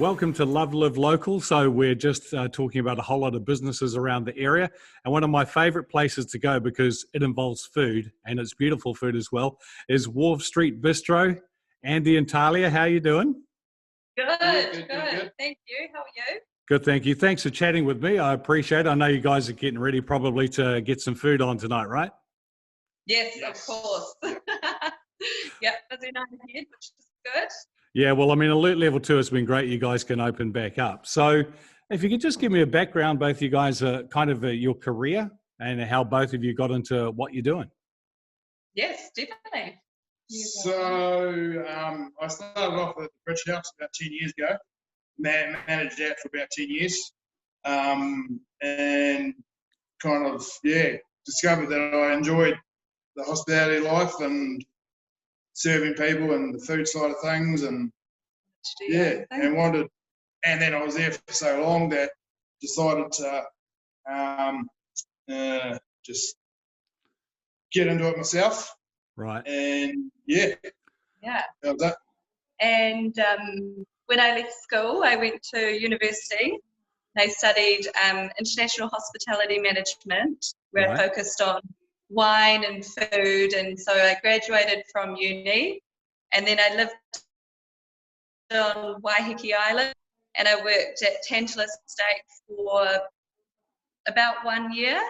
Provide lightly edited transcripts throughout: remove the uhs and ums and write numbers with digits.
welcome to Love.Live.Local. So we're just talking about a whole lot of businesses around the area. And one of my favourite places to go, because it involves food, and it's beautiful food as well, is Wharf Street Bistro. Andy and Tahlia, how are you doing? Good. Thank you. How are you? Good, thank you. Thanks for chatting with me. I appreciate it. I know you guys are getting ready probably to get some food on tonight, right? Yes. Of course. Yeah, busy night ahead, which is good. Yeah, well, I mean, Alert Level 2 has been great. You guys can open back up. So if you could just give me a background, both you guys, kind of your career and how both of you got into what you're doing. Yes, definitely. So I started off at the Bridge House about 10 years ago. Managed that for about 10 years. And kind of, discovered that I enjoyed the hospitality life and serving people and the food side of things, and and then I was there for so long that decided to just get into it myself. Right. And yeah, that was it. And when I left school, I went to university. I studied international hospitality management, where I focused on wine and food, and so I graduated from uni, and then I lived on Waiheke Island, and I worked at Tantalus Estate for about 1 year,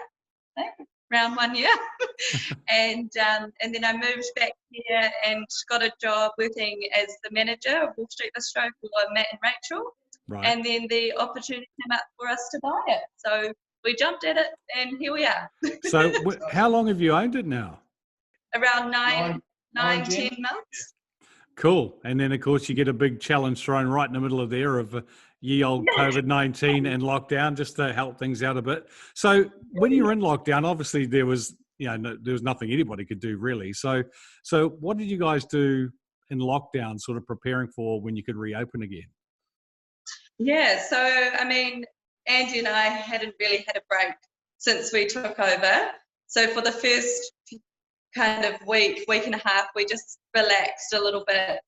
I think, around 1 year. and then I moved back here and got a job working as the manager of Wall Street Bistro for Matt and Rachel. Right. And then the opportunity came up for us to buy it. So we jumped at it, and here we are. So how long have you owned it now? Around 10 months. Yeah. Cool. And then, of course, you get a big challenge thrown right in the middle of there of ye old COVID-19 and lockdown, just to help things out a bit. So when you were in lockdown, obviously there was, there was nothing anybody could do really. So what did you guys do in lockdown, sort of preparing for when you could reopen again? Yeah, so I mean, Andy and I hadn't really had a break since we took over. So for the first kind of week and a half, we just relaxed a little bit,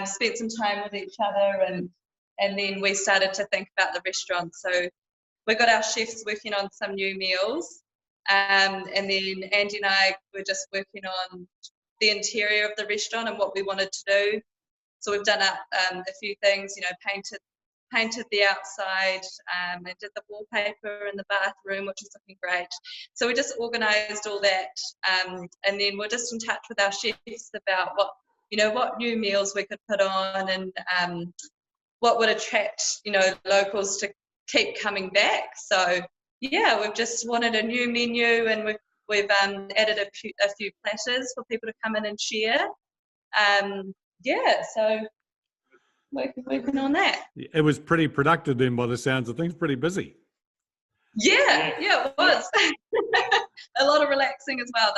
spent some time with each other, and then we started to think about the restaurant. So we got our chefs working on some new meals, and then Andy and I were just working on the interior of the restaurant and what we wanted to do. So we've done up a few things, painted the outside, and did the wallpaper in the bathroom, which is looking great. So we just organised all that, and then we're just in touch with our chefs about what new meals we could put on, and what would attract locals to keep coming back. So yeah, we've just wanted a new menu, and we've added a few platters for people to come in and share. So working on that. It was pretty productive then, by the sounds of things. Pretty busy. Yeah, it was. A lot of relaxing as well,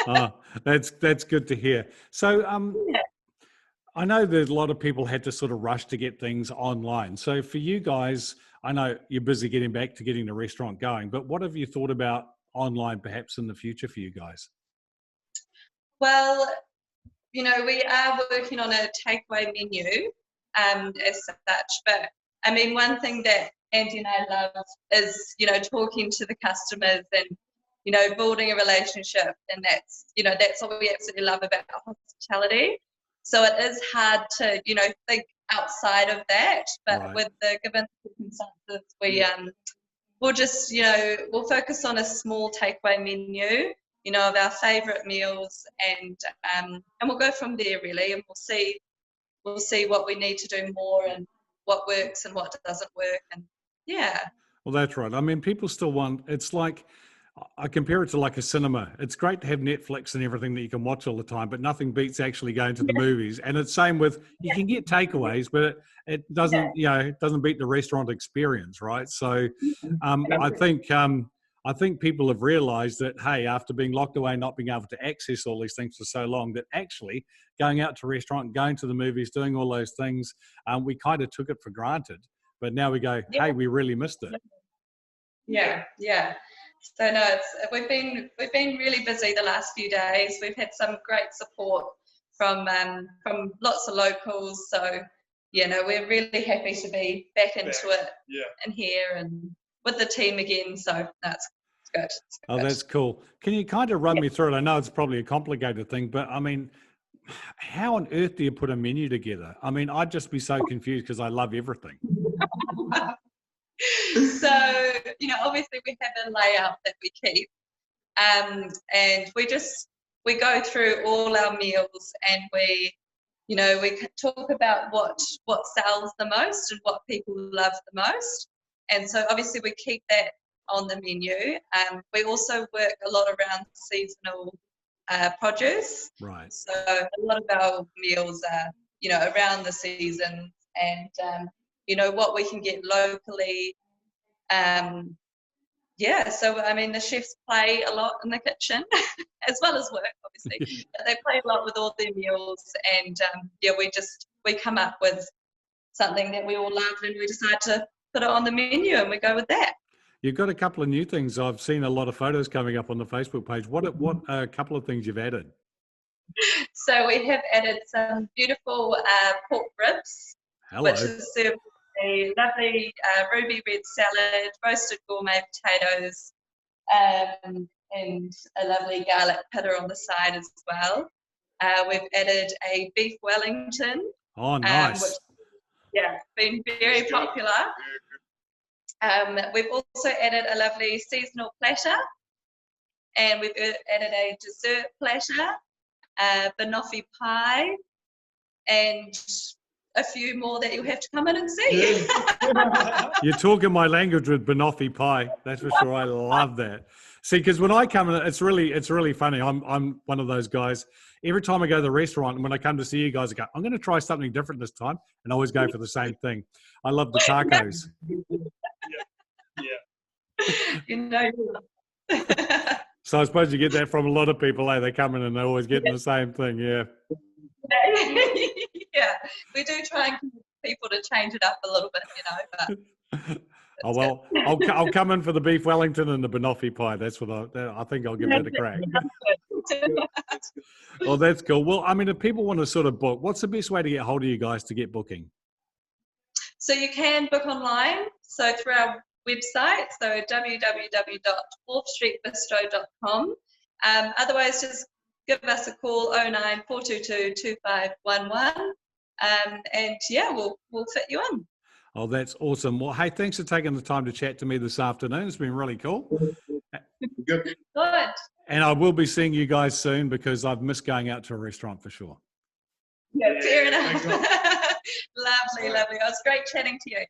though. That's good to hear. So I know that a lot of people had to sort of rush to get things online. So for you guys, I know you're busy getting back to getting the restaurant going, but what have you thought about online perhaps in the future for you guys? Well, we are working on a takeaway menu as such, but I mean, one thing that Andy and I love is, talking to the customers and, building a relationship, and that's what we absolutely love about hospitality. So it is hard to, think outside of that, but with the given circumstances, we'll just, we'll focus on a small takeaway menu, of our favourite meals, and we'll go from there really, and we'll see what we need to do more and what works and what doesn't work, and Well, that's right. I mean, people still want, it's like, I compare it to like a cinema. It's great to have Netflix and everything that you can watch all the time, but nothing beats actually going to the movies. And it's same with, you can get takeaways, but it doesn't, it doesn't beat the restaurant experience, right? So I think people have realized that, hey, after being locked away, not being able to access all these things for so long, that actually going out to a restaurant, going to the movies, doing all those things, we kind of took it for granted. But now we go, hey, we really missed it. Yeah. So no, we've been really busy the last few days. We've had some great support from lots of locals. So we're really happy to be back into it Yeah. and here and with the team again. So that's good. It's Oh, good. that's cool. Can you kind of run me through it? I know it's probably a complicated thing, but I mean, how on earth do you put a menu together? I mean, I'd just be so confused because I love everything. So, obviously we have a layout that we keep, and we go through all our meals, and we talk about what sells the most and what people love the most. And so obviously we keep that on the menu. We also work a lot around seasonal produce. Right. So a lot of our meals are, around the season, and what we can get locally. So I mean, the chefs play a lot in the kitchen as well as work, obviously. But they play a lot with all their meals, and we come up with something that we all love, and we decide to put it on the menu, and we go with that. You've got a couple of new things. I've seen a lot of photos coming up on the Facebook page. What a couple of things you've added? So we have added some beautiful pork ribs, Hello. which is served with a lovely ruby red salad, roasted gourmet potatoes, and a lovely garlic pitta on the side as well. We've added a beef Wellington. Oh, nice. Which, been very popular. We've also added a lovely seasonal platter, and we've added a dessert platter, banoffee pie, and a few more that you'll have to come in and see. You're talking my language with banoffee pie. That's for sure. I love that. See, because when I come in, it's really funny. I'm one of those guys. Every time I go to the restaurant, and when I come to see you guys, I go, I'm going to try something different this time, and I always go for the same thing. I love the tacos. So I suppose you get that from a lot of people. They come in and they're always getting the same thing. Yeah. Yeah, we do try and get people to change it up a little bit, but. Oh, well, I'll come in for the beef Wellington and the banoffee pie. That's what I think I'll give that a crack. Well, that's cool. Well, I mean, if people want to sort of book, what's the best way to get hold of you guys to get booking? So you can book online. So through our website, so www.wharfstreetbistro.com. Otherwise, just give us a call, 09 422 2511. And we'll fit you in. Oh, that's awesome. Well, hey, thanks for taking the time to chat to me this afternoon. It's been really cool. Good. Good. And I will be seeing you guys soon because I've missed going out to a restaurant for sure. Yeah, fair enough. Lovely. It was great chatting to you.